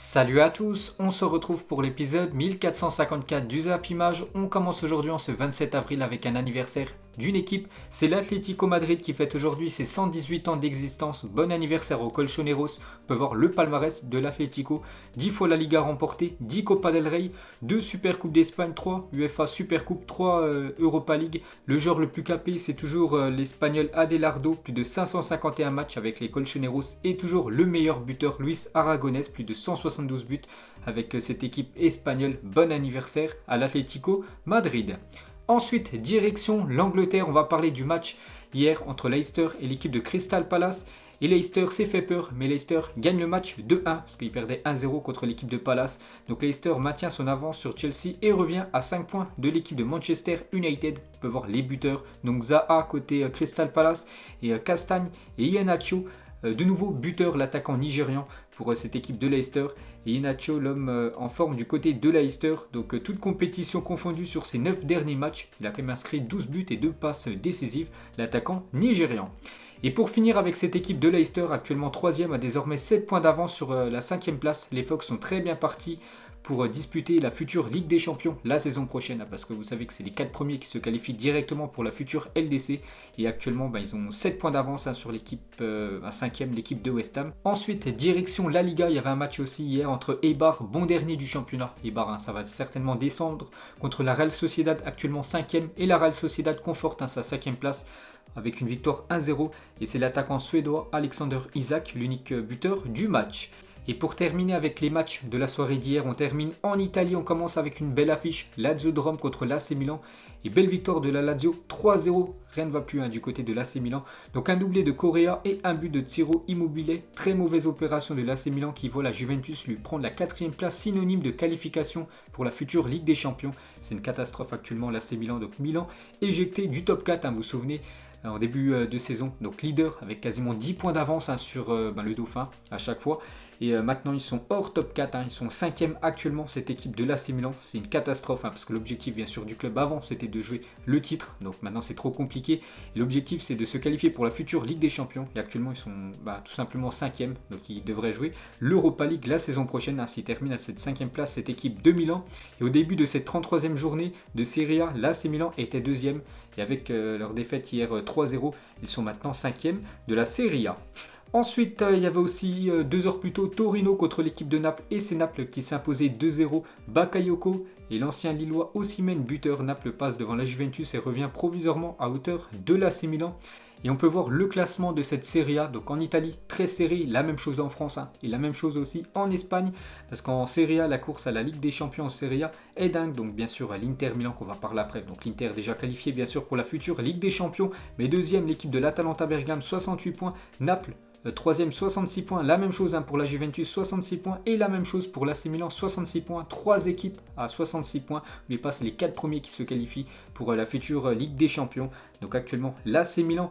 Salut à tous, on se retrouve pour l'épisode 1454 du Zap Image. On commence aujourd'hui en ce 27 avril avec un anniversaire d'une équipe. C'est l'Atlético Madrid qui fête aujourd'hui ses 118 ans d'existence. Bon anniversaire aux Colchoneros. On peut voir le palmarès de l'Atlético. 10 fois la Liga remportée, 10 Copa del Rey, 2 Super Coupe d'Espagne, 3 UEFA Super Coupe, 3 Europa League. Le joueur le plus capé, c'est toujours l'Espagnol Adelardo, plus de 551 matchs avec les Colchoneros. Et toujours le meilleur buteur, Luis Aragonés, plus de 172 buts avec cette équipe espagnole. Bon anniversaire à l'Atlético Madrid. Ensuite, direction l'Angleterre, on va parler du match hier entre Leicester et l'équipe de Crystal Palace. Et Leicester s'est fait peur, mais Leicester gagne le match 2-1 parce qu'il perdait 1-0 contre l'équipe de Palace. Donc Leicester maintient son avance sur Chelsea et revient à 5 points de l'équipe de Manchester United. On peut voir les buteurs, donc Zaha côté Crystal Palace et Castagne et Iheanacho. De nouveau buteur, l'attaquant nigérian pour cette équipe de Leicester. Et Iheanacho, l'homme en forme du côté de Leicester. Donc toute compétition confondue sur ses 9 derniers matchs. Il a quand même inscrit 12 buts et 2 passes décisives, l'attaquant nigérian. Et pour finir avec cette équipe de Leicester, actuellement 3ème, a désormais 7 points d'avance sur la 5ème place. Les Fox sont très bien partis pour disputer la future Ligue des Champions la saison prochaine, parce que vous savez que c'est les 4 premiers qui se qualifient directement pour la future LDC, et actuellement ils ont 7 points d'avance sur l'équipe, à 5ème, l'équipe de West Ham. Ensuite, direction la Liga, il y avait un match aussi hier entre Eibar, bon dernier du championnat, Eibar ça va certainement descendre, contre la Real Sociedad, actuellement 5ème, et la Real Sociedad conforte sa 5ème place avec une victoire 1-0, et c'est l'attaquant suédois Alexander Isak, l'unique buteur du match. Et pour terminer avec les matchs de la soirée d'hier, on termine en Italie, on commence avec une belle affiche, Lazio de Rome contre l'AC Milan, et belle victoire de la Lazio, 3-0, rien ne va plus du côté de l'AC Milan. Donc un doublé de Correa et un but de Ciro Immobile, très mauvaise opération de l'AC Milan qui voit la Juventus lui prendre la 4ème place, synonyme de qualification pour la future Ligue des Champions. C'est une catastrophe actuellement l'AC Milan, donc Milan éjecté du top 4, vous vous souvenez, en début de saison, donc leader avec quasiment 10 points d'avance sur le Dauphin à chaque fois. Et maintenant ils sont hors top 4, ils sont 5ème actuellement, cette équipe de l'AC Milan. C'est une catastrophe parce que l'objectif bien sûr du club avant c'était de jouer le titre, donc maintenant c'est trop compliqué. Et l'objectif c'est de se qualifier pour la future Ligue des Champions. Et actuellement ils sont tout simplement 5ème, donc ils devraient jouer l'Europa League la saison prochaine s'ils terminent à cette 5ème place, cette équipe de Milan. Et au début de cette 33e journée de Serie A, l'AC Milan était 2ème. Et avec leur défaite hier 3-0, ils sont maintenant 5ème de la Serie A. Ensuite, il y avait aussi 2 heures plus tôt Torino contre l'équipe de Naples, et c'est Naples qui s'est imposé 2-0. Bakayoko et l'ancien Lillois Osimhen, buteur, Naples passe devant la Juventus et revient provisoirement à hauteur de l'AC Milan. Et on peut voir le classement de cette Serie A, donc en Italie, très serré, la même chose en France, et la même chose aussi en Espagne, parce qu'en Serie A, la course à la Ligue des Champions en Serie A est dingue, donc bien sûr l'Inter Milan qu'on va parler après, donc l'Inter déjà qualifié bien sûr pour la future Ligue des Champions, mais deuxième l'équipe de l'Atalanta Bergame, 68 points, Naples, 3ème 66 points, la même chose pour la Juventus 66 points et la même chose pour l'AC Milan 66 points, 3 équipes à 66 points, mais pas c'est les 4 premiers qui se qualifient pour la future Ligue des Champions. Donc actuellement l'AC Milan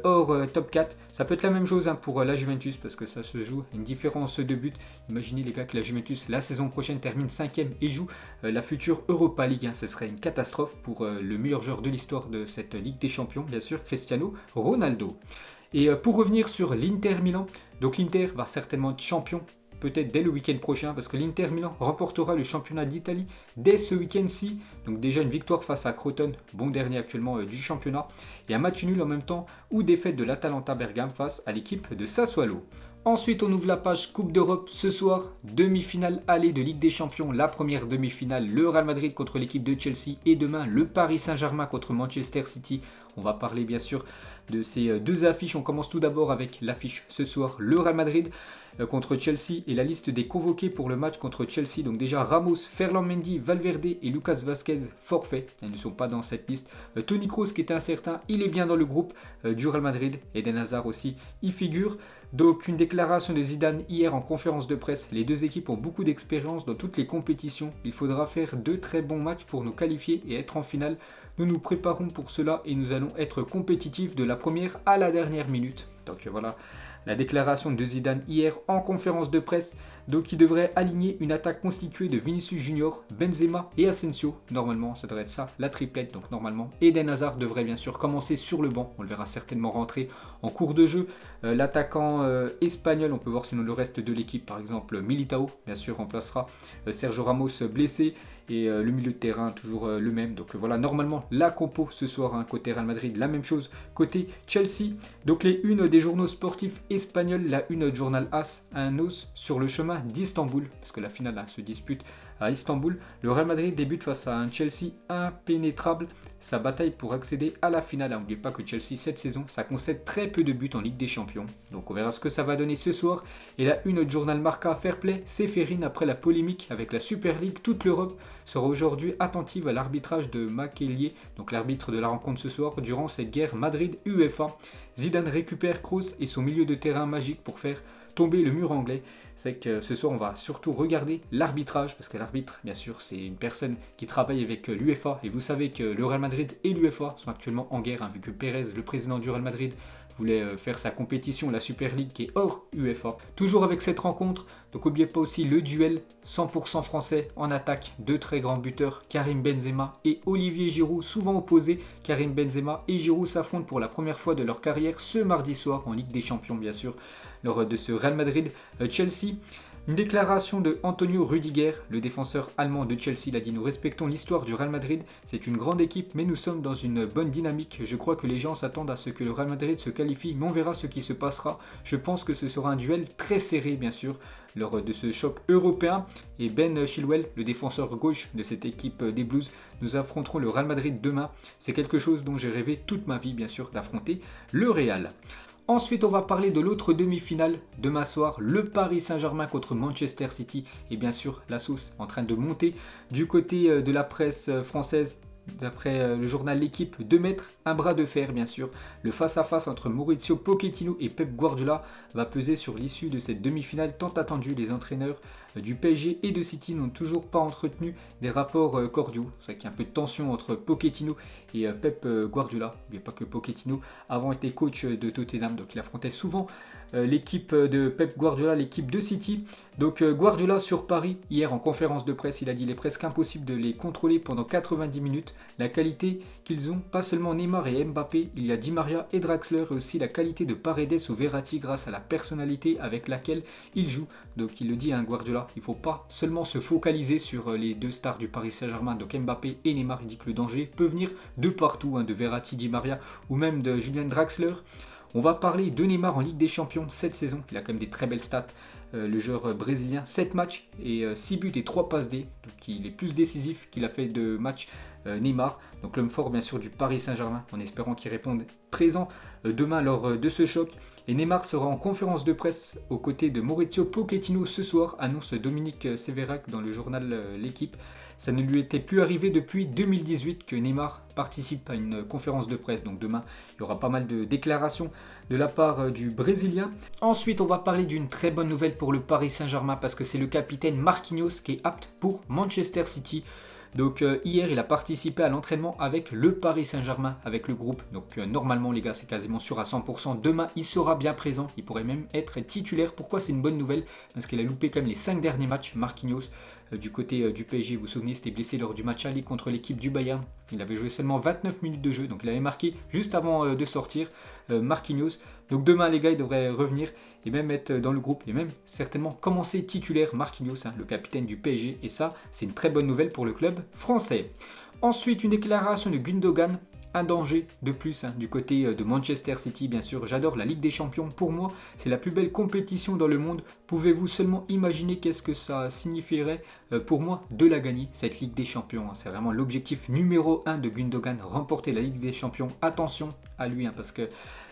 hors top 4, ça peut être la même chose pour la Juventus parce que ça se joue une différence de but. Imaginez les gars que la Juventus la saison prochaine termine 5ème et joue la future Europa League, ce serait une catastrophe pour le meilleur joueur de l'histoire de cette Ligue des Champions, bien sûr Cristiano Ronaldo. Et pour revenir sur l'Inter Milan, donc l'Inter va certainement être champion, peut-être dès le week-end prochain, parce que l'Inter Milan remportera le championnat d'Italie dès ce week-end-ci. Donc déjà une victoire face à Crotone, bon dernier actuellement du championnat, et un match nul en même temps ou défaite de l'Atalanta Bergame face à l'équipe de Sassuolo. Ensuite, on ouvre la page Coupe d'Europe ce soir, demi-finale aller de Ligue des Champions, la première demi-finale, le Real Madrid contre l'équipe de Chelsea et demain le Paris Saint-Germain contre Manchester City. On va parler bien sûr de ces 2 affiches. On commence tout d'abord avec l'affiche ce soir, le Real Madrid contre Chelsea et la liste des convoqués pour le match contre Chelsea. Donc déjà Ramos, Ferland Mendy, Valverde et Lucas Vazquez forfait. Ils ne sont pas dans cette liste. Toni Kroos qui était incertain, il est bien dans le groupe du Real Madrid. Eden Hazard aussi y figure. Donc une déclaration de Zidane hier en conférence de presse. Les 2 équipes ont beaucoup d'expérience dans toutes les compétitions. Il faudra faire 2 très bons matchs pour nous qualifier et être en finale. Nous nous préparons pour cela et nous allons être compétitifs de la première à la dernière minute. Donc voilà la déclaration de Zidane hier en conférence de presse. Donc il devrait aligner une attaque constituée de Vinicius Junior, Benzema et Asensio. Normalement, ça devrait être ça, la triplette. Donc normalement, Eden Hazard devrait bien sûr commencer sur le banc. On le verra certainement rentrer en cours de jeu. L'attaquant espagnol, on peut voir sinon le reste de l'équipe, par exemple Militao, bien sûr, remplacera Sergio Ramos blessé. Et le milieu de terrain toujours le même. Donc voilà, normalement la compo ce soir, hein, côté Real Madrid, la même chose côté Chelsea. Donc les unes des journaux sportifs espagnols, la une du journal AS, un os sur le chemin d'Istanbul, parce que la finale se dispute à Istanbul. Le Real Madrid débute face à un Chelsea impénétrable. Sa bataille pour accéder à la finale. N'oubliez pas que Chelsea cette saison, ça concède très peu de buts en Ligue des Champions. Donc on verra ce que ça va donner ce soir. Et la une du journal Marca, Fair Play, Ceferin après la polémique avec la Super League. Toute l'Europe sera aujourd'hui attentive à l'arbitrage de Makélélé, donc l'arbitre de la rencontre ce soir, durant cette guerre Madrid-UEFA. Zidane récupère Kroos et son milieu de terrain magique pour faire tomber le mur anglais. C'est que ce soir on va surtout regarder l'arbitrage, parce que l'arbitre bien sûr c'est une personne qui travaille avec l'UEFA, et vous savez que le Real Madrid et l'UEFA sont actuellement en guerre, hein, vu que Pérez, le président du Real Madrid, voulait faire sa compétition, la Super League qui est hors UEFA. Toujours avec cette rencontre, donc n'oubliez pas aussi le duel 100% français en attaque, deux très grands buteurs, Karim Benzema et Olivier Giroud, souvent opposés. Karim Benzema et Giroud s'affrontent pour la première fois de leur carrière ce mardi soir en Ligue des Champions bien sûr, lors de ce Real Madrid-Chelsea. Une déclaration de Antonio Rüdiger, le défenseur allemand de Chelsea, il a dit: nous respectons l'histoire du Real Madrid, c'est une grande équipe mais nous sommes dans une bonne dynamique. Je crois que les gens s'attendent à ce que le Real Madrid se qualifie, mais on verra ce qui se passera. Je pense que ce sera un duel très serré bien sûr lors de ce choc européen. Et Ben Chilwell, le défenseur gauche de cette équipe des Blues, nous affronterons le Real Madrid demain. C'est quelque chose dont j'ai rêvé toute ma vie bien sûr, d'affronter le Real. Ensuite, on va parler de l'autre demi-finale demain soir, le Paris Saint-Germain contre Manchester City. Et bien sûr, la sauce en train de monter du côté de la presse française. D'après le journal L'Équipe, de mettre un bras de fer bien sûr. Le face-à-face entre Mauricio Pochettino et Pep Guardiola va peser sur l'issue de cette demi-finale tant attendue. Les entraîneurs du PSG et de City n'ont toujours pas entretenu des rapports cordiaux. C'est vrai qu'il y a un peu de tension entre Pochettino et Pep Guardiola. N'oubliez pas que Pochettino avant était coach de Tottenham, donc il affrontait souvent l'équipe de Pep Guardiola, l'équipe de City. Donc Guardiola sur Paris, hier en conférence de presse, il a dit: il est presque impossible de les contrôler pendant 90 minutes. La qualité qu'ils ont, pas seulement Neymar et Mbappé, il y a Di Maria et Draxler, et aussi la qualité de Paredes ou Verratti grâce à la personnalité avec laquelle ils jouent. Donc il le dit, hein, Guardiola, il ne faut pas seulement se focaliser sur les deux stars du Paris Saint-Germain, donc Mbappé et Neymar. Il dit que le danger peut venir de partout, hein, de Verratti, Di Maria ou même de Julian Draxler. On va parler de Neymar en Ligue des Champions cette saison. Il a quand même des très belles stats. Le joueur brésilien, 7 matchs et 6 buts et 3 passes D. Donc il est plus décisif qu'il a fait de matchs Neymar. Donc l'homme fort bien sûr du Paris Saint-Germain, en espérant qu'il réponde présent demain lors de ce choc. Et Neymar sera en conférence de presse aux côtés de Mauricio Pochettino ce soir, annonce Dominique Sévérac dans le journal L'Équipe. Ça ne lui était plus arrivé depuis 2018 que Neymar participe à une conférence de presse. Donc demain, il y aura pas mal de déclarations de la part du Brésilien. Ensuite, on va parler d'une très bonne nouvelle pour le Paris Saint-Germain, parce que c'est le capitaine Marquinhos qui est apte pour Manchester City. Donc hier, il a participé à l'entraînement avec le Paris Saint-Germain, avec le groupe. Donc normalement, les gars, c'est quasiment sûr à 100%. Demain, il sera bien présent. Il pourrait même être titulaire. Pourquoi c'est une bonne nouvelle? Parce qu'il a loupé quand même les 5 derniers matchs, Marquinhos. Du côté du PSG, vous vous souvenez, c'était blessé lors du match aller contre l'équipe du Bayern. Il avait joué seulement 29 minutes de jeu, donc il avait marqué juste avant de sortir, Marquinhos. Donc demain, les gars, il devrait revenir et même être dans le groupe et même certainement commencer titulaire, Marquinhos, hein, le capitaine du PSG. Et ça, c'est une très bonne nouvelle pour le club français. Ensuite, une déclaration de Gundogan. Un danger de plus, hein, du côté de Manchester City, bien sûr. J'adore la Ligue des Champions. Pour moi, c'est la plus belle compétition dans le monde. Pouvez-vous seulement imaginer qu'est-ce que ça signifierait pour moi de la gagner, cette Ligue des Champions, hein. C'est vraiment l'objectif numéro 1 de Gundogan, remporter la Ligue des Champions. Attention à lui, hein, parce que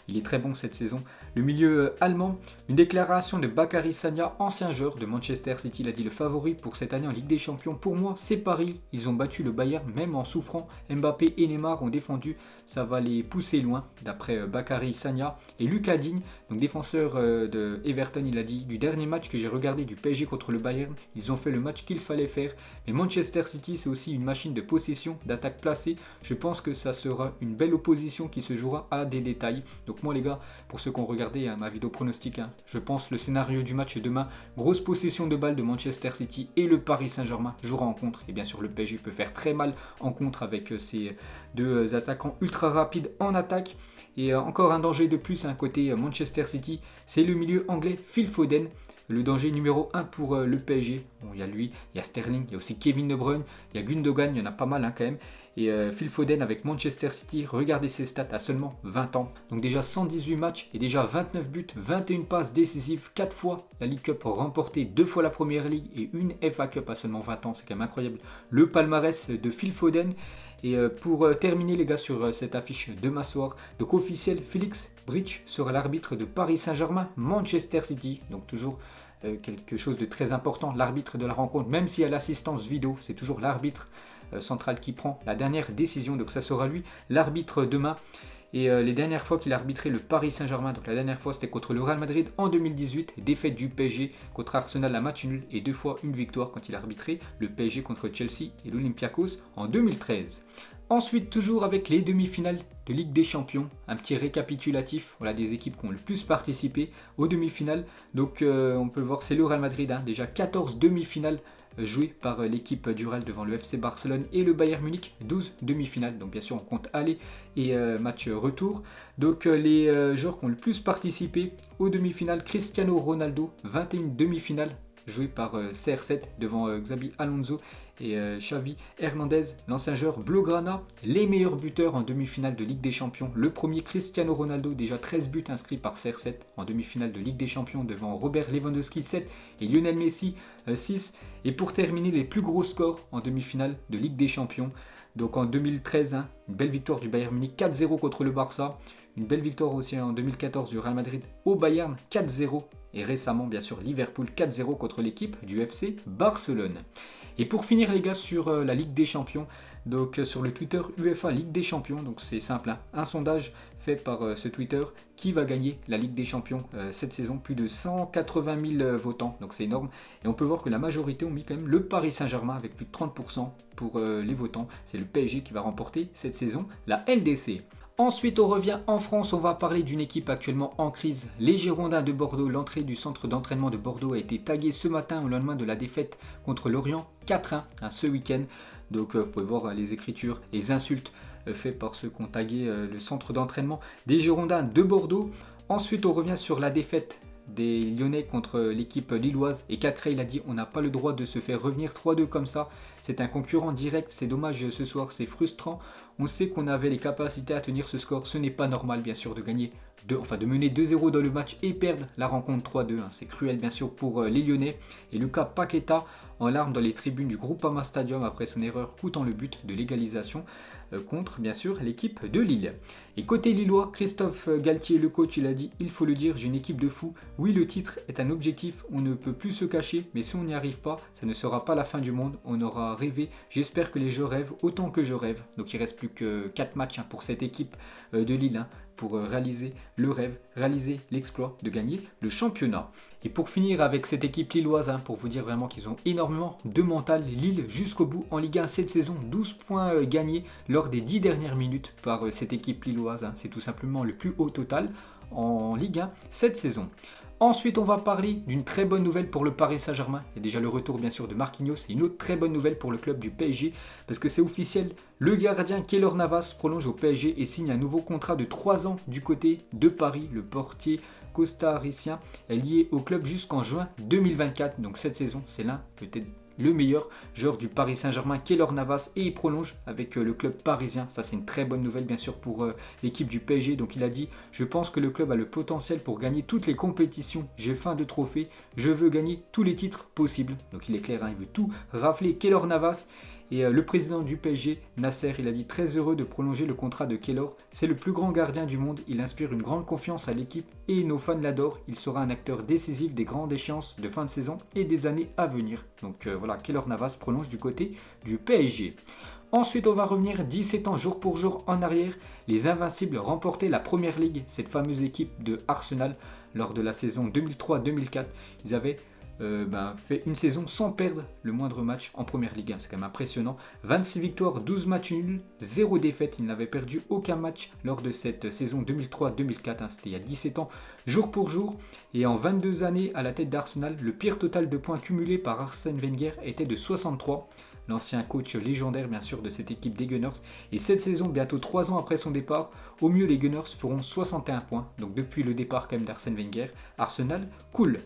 il est très bon cette saison. Le milieu allemand, une déclaration de Bakary Sagna, ancien joueur de Manchester City. Il a dit: le favori pour cette année en Ligue des Champions, pour moi, c'est Paris. Ils ont battu le Bayern, même en souffrant. Mbappé et Neymar ont défendu. Ça va les pousser loin, d'après Bakary Sagna. Et Lucas Digne, donc défenseur de Everton, il a dit: du dernier match que j'ai regardé du PSG contre le Bayern, ils ont fait le match qu'il fallait faire. Mais Manchester City, c'est aussi une machine de possession, d'attaque placée. Je pense que ça sera une belle opposition qui se jouera à des détails. Donc moi les gars, pour ceux qui ont regardé ma vidéo pronostic, je pense le scénario du match demain, grosse possession de balle de Manchester City et le Paris Saint-Germain jouera en contre. Et bien sûr le PSG peut faire très mal en contre avec ces deux attaquants ultra rapides en attaque. Et encore un danger de plus côté Manchester City, c'est le milieu anglais Phil Foden. Le danger numéro 1 pour le PSG. Bon, il y a lui, il y a Sterling, il y a aussi Kevin De Bruyne, il y a Gundogan, il y en a pas mal quand même. Et Phil Foden avec Manchester City, regardez ses stats à seulement 20 ans. Donc déjà 118 matchs et déjà 29 buts, 21 passes décisives, 4 fois la League Cup remportée, 2 fois la Première Ligue et une FA Cup à seulement 20 ans. C'est quand même incroyable. Le palmarès de Phil Foden. Et pour terminer les gars sur cette affiche demain soir, donc officiel, Félix Bridge sera l'arbitre de Paris Saint-Germain, Manchester City. Donc toujours quelque chose de très important, l'arbitre de la rencontre, même s'il y a l'assistance vidéo, c'est toujours l'arbitre central qui prend la dernière décision. Donc ça sera lui l'arbitre demain. Et les dernières fois qu'il a arbitré le Paris Saint-Germain, donc la dernière fois c'était contre le Real Madrid en 2018, défaite du PSG contre Arsenal à match nul et 2 fois une victoire quand il a arbitré le PSG contre Chelsea et l'Olympiakos en 2013. Ensuite, toujours avec les demi-finales de Ligue des Champions, un petit récapitulatif des équipes qui ont le plus participé aux demi-finales. Donc on peut voir, c'est le Real Madrid, déjà 14 demi-finales jouées par l'équipe du Real devant le FC Barcelone et le Bayern Munich, 12 demi-finales. Donc bien sûr on compte aller et match retour. Donc les joueurs qui ont le plus participé aux demi-finales, Cristiano Ronaldo, 21 demi-finales joué par CR7 devant Xabi Alonso et Xavi Hernandez, l'ancien joueur Blaugrana. Les meilleurs buteurs en demi-finale de Ligue des Champions, le premier Cristiano Ronaldo, déjà 13 buts inscrits par CR7 en demi-finale de Ligue des Champions devant Robert Lewandowski 7 et Lionel Messi 6. Et pour terminer, les plus gros scores en demi-finale de Ligue des Champions. Donc en 2013, une belle victoire du Bayern Munich 4-0 contre le Barça. Une belle victoire aussi en 2014 du Real Madrid au Bayern 4-0. Et récemment, bien sûr, Liverpool 4-0 contre l'équipe du FC Barcelone. Et pour finir, les gars, sur la Ligue des Champions, donc sur le Twitter UEFA Ligue des Champions, donc c'est simple, un sondage fait par ce Twitter, qui va gagner la Ligue des Champions cette saison, plus de 180 000 votants, donc c'est énorme. Et on peut voir que la majorité ont mis quand même le Paris Saint-Germain avec plus de 30% pour les votants. C'est le PSG qui va remporter cette saison la LDC. Ensuite, on revient en France, on va parler d'une équipe actuellement en crise, les Girondins de Bordeaux. L'entrée du centre d'entraînement de Bordeaux a été taguée ce matin au lendemain de la défaite contre Lorient 4-1 ce week-end. Donc vous pouvez voir les écritures, les insultes faites par ceux qui ont tagué le centre d'entraînement des Girondins de Bordeaux. Ensuite, on revient sur la défaite des Lyonnais contre l'équipe lilloise et Cacré, il a dit on n'a pas le droit de se faire revenir 3-2 comme ça, c'est un concurrent direct, c'est dommage ce soir, c'est frustrant, on sait qu'on avait les capacités à tenir ce score, ce n'est pas normal bien sûr de gagner, de mener 2-0 dans le match et perdre la rencontre 3-2, c'est cruel bien sûr pour les Lyonnais. Et Lucas Paqueta en larmes dans les tribunes du Groupama Stadium après son erreur coûtant le but de l'égalisation contre bien sûr l'équipe de Lille. Et côté lillois, Christophe Galtier, le coach, il a dit il faut le dire, j'ai une équipe de fous. Oui, le titre est un objectif, on ne peut plus se cacher, mais si on n'y arrive pas, ça ne sera pas la fin du monde, on aura rêvé. J'espère que les joueurs rêvent autant que je rêve. Donc il reste plus que 4 matchs pour cette équipe de Lille pour réaliser le rêve, réaliser l'exploit de gagner le championnat. Et pour finir avec cette équipe lilloise, pour vous dire vraiment qu'ils ont énormément de mental, Lille jusqu'au bout en Ligue 1 cette saison, 12 points gagnés lors des 10 dernières minutes par cette équipe lilloise. C'est tout simplement le plus haut total en Ligue 1 cette saison. Ensuite, on va parler d'une très bonne nouvelle pour le Paris Saint-Germain. Il y a déjà le retour bien sûr de Marquinhos et une autre très bonne nouvelle pour le club du PSG parce que c'est officiel. Le gardien Keylor Navas prolonge au PSG et signe un nouveau contrat de 3 ans du côté de Paris. Le portier costaricien est lié au club jusqu'en juin 2024. Donc cette saison, c'est l'un peut-être le meilleur joueur du Paris Saint-Germain, Keylor Navas, et il prolonge avec le club parisien. Ça, c'est une très bonne nouvelle bien sûr pour l'équipe du PSG. Donc il a dit, je pense que le club a le potentiel pour gagner toutes les compétitions. J'ai faim de trophées, je veux gagner tous les titres possibles. Donc il est clair, il veut tout rafler, Keylor Navas. Et le président du PSG, Nasser, il a dit très heureux de prolonger le contrat de Keylor. C'est le plus grand gardien du monde, il inspire une grande confiance à l'équipe et nos fans l'adorent. Il sera un acteur décisif des grandes échéances de fin de saison et des années à venir. Donc voilà, Keylor Navas prolonge du côté du PSG. Ensuite, on va revenir 17 ans jour pour jour en arrière. Les Invincibles remportaient la Première Ligue, cette fameuse équipe de Arsenal, lors de la saison 2003-2004. Ils avaient fait une saison sans perdre le moindre match en première ligue. C'est quand même impressionnant. 26 victoires, 12 matchs nuls, 0 défaite. Il n'avait perdu aucun match lors de cette saison 2003-2004. C'était il y a 17 ans, jour pour jour. Et en 22 années à la tête d'Arsenal, le pire total de points cumulés par Arsène Wenger était de 63. L'ancien coach légendaire bien sûr de cette équipe des Gunners. Et cette saison, bientôt 3 ans après son départ, au mieux les Gunners feront 61 points. Donc depuis le départ quand même d'Arsène Wenger, Arsenal cool.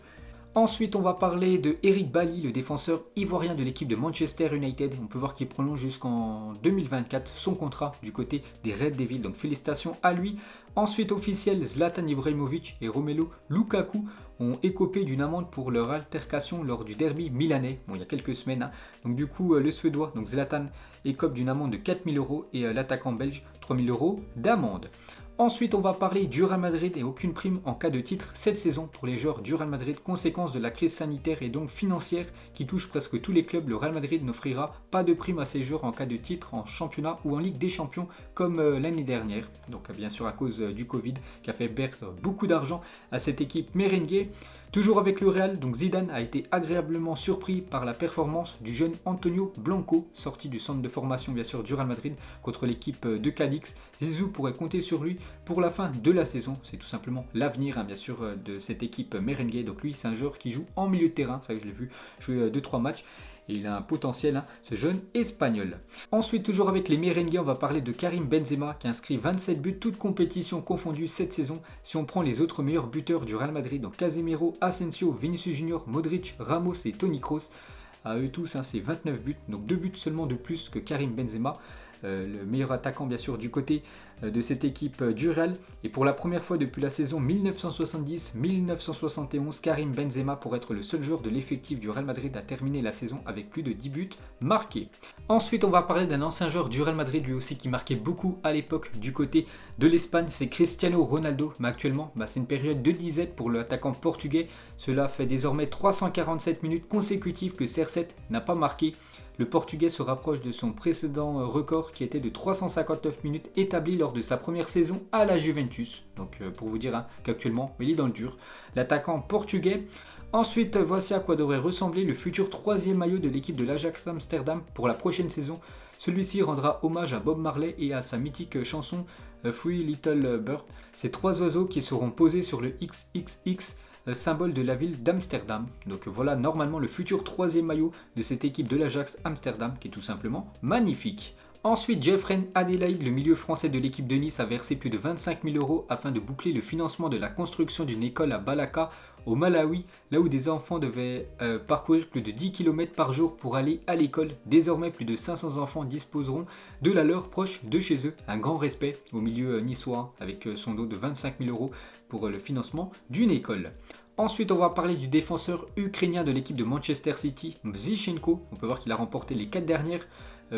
Ensuite, on va parler de Eric Bailly, le défenseur ivoirien de l'équipe de Manchester United. On peut voir qu'il prolonge jusqu'en 2024 son contrat du côté des Red Devils. Donc félicitations à lui. Ensuite, officiel, Zlatan Ibrahimovic et Romelu Lukaku ont écopé d'une amende pour leur altercation lors du derby milanais. Bon, il y a quelques semaines. Donc du coup, le Suédois, donc Zlatan, écope d'une amende de 4 000 € et l'attaquant belge 3 000 € d'amende. Ensuite, on va parler du Real Madrid et aucune prime en cas de titre cette saison pour les joueurs du Real Madrid. Conséquence de la crise sanitaire et donc financière qui touche presque tous les clubs, le Real Madrid n'offrira pas de prime à ses joueurs en cas de titre en championnat ou en Ligue des Champions comme l'année dernière. Donc bien sûr à cause du Covid qui a fait perdre beaucoup d'argent à cette équipe merengue. Toujours avec le Real, donc Zidane a été agréablement surpris par la performance du jeune Antonio Blanco, sorti du centre de formation bien sûr du Real Madrid contre l'équipe de Cadix. Zizou pourrait compter sur lui pour la fin de la saison. C'est tout simplement l'avenir bien sûr de cette équipe merengue. Donc lui c'est un joueur qui joue en milieu de terrain, c'est vrai que je l'ai vu jouer 2-3 matchs. Et il a un potentiel, ce jeune espagnol. Ensuite, toujours avec les merengues, on va parler de Karim Benzema qui a inscrit 27 buts, toutes compétitions confondues cette saison. Si on prend les autres meilleurs buteurs du Real Madrid, donc Casemiro, Asensio, Vinicius Junior, Modric, Ramos et Toni Kroos, à eux tous, c'est 29 buts, donc 2 buts seulement de plus que Karim Benzema. Le meilleur attaquant bien sûr du côté de cette équipe du Real. Et pour la première fois depuis la saison 1970-1971, Karim Benzema pourrait être le seul joueur de l'effectif du Real Madrid à terminer la saison avec plus de 10 buts marqués. Ensuite, on va parler d'un ancien joueur du Real Madrid, lui aussi qui marquait beaucoup à l'époque du côté de l'Espagne, c'est Cristiano Ronaldo. Mais actuellement, c'est une période de disette pour l'attaquant portugais. Cela fait désormais 347 minutes consécutives que CR7 n'a pas marqué. Le Portugais se rapproche de son précédent record qui était de 359 minutes établi lors de sa première saison à la Juventus. Donc pour vous dire qu'actuellement il est dans le dur, l'attaquant portugais. Ensuite, voici à quoi devrait ressembler le futur troisième maillot de l'équipe de l'Ajax Amsterdam pour la prochaine saison. Celui-ci rendra hommage à Bob Marley et à sa mythique chanson Free Little Bird. Ces 3 oiseaux qui seront posés sur le XXX, symbole de la ville d'Amsterdam. Donc voilà normalement le futur troisième maillot de cette équipe de l'Ajax Amsterdam qui est tout simplement magnifique. Ensuite, Jeffrey Adelaide, le milieu français de l'équipe de Nice, a versé plus de 25 000 € afin de boucler le financement de la construction d'une école à Balaka, au Malawi, là où des enfants devaient parcourir plus de 10 km par jour pour aller à l'école. Désormais, plus de 500 enfants disposeront de la leur proche de chez eux. Un grand respect au milieu niçois avec son lot de 25 000 € pour le financement d'une école. Ensuite, on va parler du défenseur ukrainien de l'équipe de Manchester City, Zinchenko. On peut voir qu'il a remporté les 4 dernières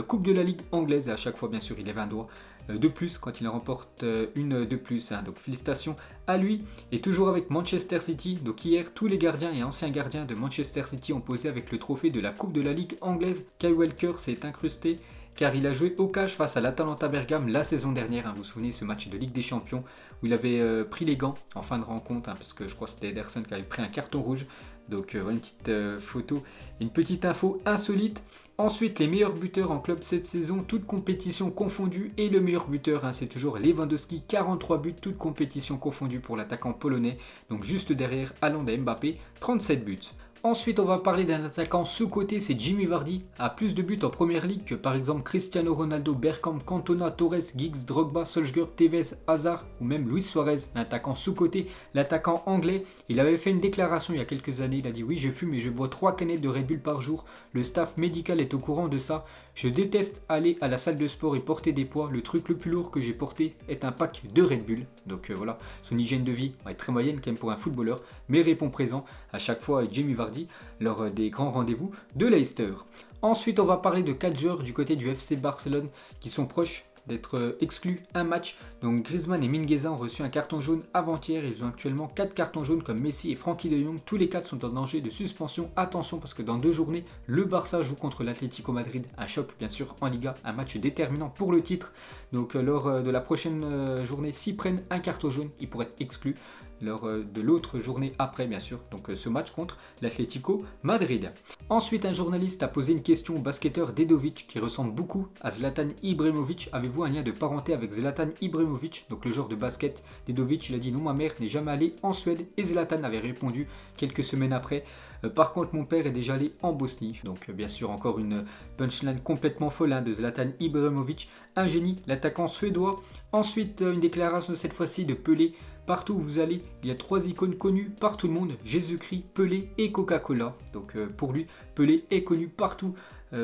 Coupe de la Ligue anglaise et à chaque fois bien sûr il avait un doigt de plus quand il en remporte une de plus. Donc félicitations à lui. Et toujours avec Manchester City, donc hier tous les gardiens et anciens gardiens de Manchester City ont posé avec le trophée de la Coupe de la Ligue anglaise. Kyle Walker s'est incrusté car il a joué au cash face à l'Atalanta Bergame la saison dernière. Vous vous souvenez ce match de Ligue des Champions où il avait pris les gants en fin de rencontre parce que je crois que c'était Ederson qui avait pris un carton rouge. Donc voilà une petite photo, une petite info insolite. Ensuite, les meilleurs buteurs en club cette saison, toutes compétitions confondues. Et le meilleur buteur, c'est toujours Lewandowski, 43 buts, toutes compétitions confondues pour l'attaquant polonais. Donc juste derrière Haaland et Mbappé, 37 buts. Ensuite, on va parler d'un attaquant sous-coté, c'est Jamie Vardy, a plus de buts en première ligue que par exemple Cristiano Ronaldo, Bergkamp, Cantona, Torres, Giggs, Drogba, Solskjaer, Tevez, Hazard ou même Luis Suarez, un attaquant sous-coté, l'attaquant anglais. Il avait fait une déclaration il y a quelques années, il a dit oui je fume et je bois 3 canettes de Red Bull par jour, le staff médical est au courant de ça, je déteste aller à la salle de sport et porter des poids, le truc le plus lourd que j'ai porté est un pack de Red Bull. Donc voilà, son hygiène de vie est très moyenne quand même pour un footballeur, mais répond présent à chaque fois Jamie Vardy lors des grands rendez-vous de Leicester. Ensuite, on va parler de 4 joueurs du côté du FC Barcelone qui sont proches d'être exclus un match. Donc Griezmann et Mingueza ont reçu un carton jaune avant-hier. Ils ont actuellement 4 cartons jaunes comme Messi et Frankie de Jong. Tous les 4 sont en danger de suspension. Attention parce que dans 2 journées, le Barça joue contre l'Atlético Madrid. Un choc bien sûr en Liga, un match déterminant pour le titre. Donc lors de la prochaine journée, s'ils prennent un carton jaune, ils pourraient être exclus lors de l'autre journée après bien sûr, donc ce match contre l'Atlético Madrid. Ensuite, un journaliste a posé une question au basketteur Dedovic qui ressemble beaucoup à Zlatan Ibrahimovic. Avez-vous un lien de parenté avec Zlatan Ibrahimovic, donc le joueur de basket? Dedovic, il a dit non, ma mère n'est jamais allée en Suède, et Zlatan avait répondu quelques semaines après, par contre mon père est déjà allé en Bosnie. Donc bien sûr encore une punchline complètement folle de Zlatan Ibrahimovic, un génie, l'attaquant suédois. Ensuite, une déclaration cette fois-ci de Pelé. Partout où vous allez, il y a 3 icônes connues par tout le monde, Jésus-Christ, Pelé et Coca-Cola. Donc pour lui, Pelé est connu partout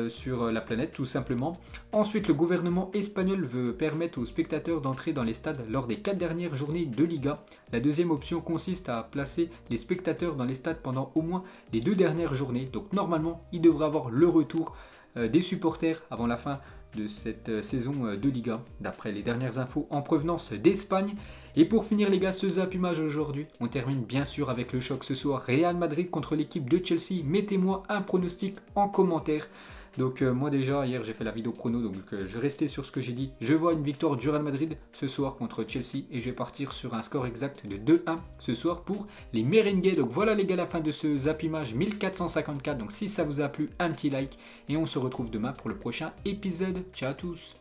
sur la planète tout simplement. Ensuite, le gouvernement espagnol veut permettre aux spectateurs d'entrer dans les stades lors des 4 dernières journées de Liga. La deuxième option consiste à placer les spectateurs dans les stades pendant au moins les 2 dernières journées. Donc normalement, il devrait avoir le retour des supporters avant la fin de cette saison de Liga, d'après les dernières infos en provenance d'Espagne. Et pour finir les gars, ce Zap Image aujourd'hui, on termine bien sûr avec le choc ce soir, Real Madrid contre l'équipe de Chelsea. Mettez-moi un pronostic en commentaire. Donc moi déjà hier j'ai fait la vidéo prono, donc je restais sur ce que j'ai dit. Je vois une victoire du Real Madrid ce soir contre Chelsea et je vais partir sur un score exact de 2-1 ce soir pour les merengues. Donc voilà les gars, la fin de ce Zap Image 1454. Donc si ça vous a plu, un petit like et on se retrouve demain pour le prochain épisode. Ciao à tous.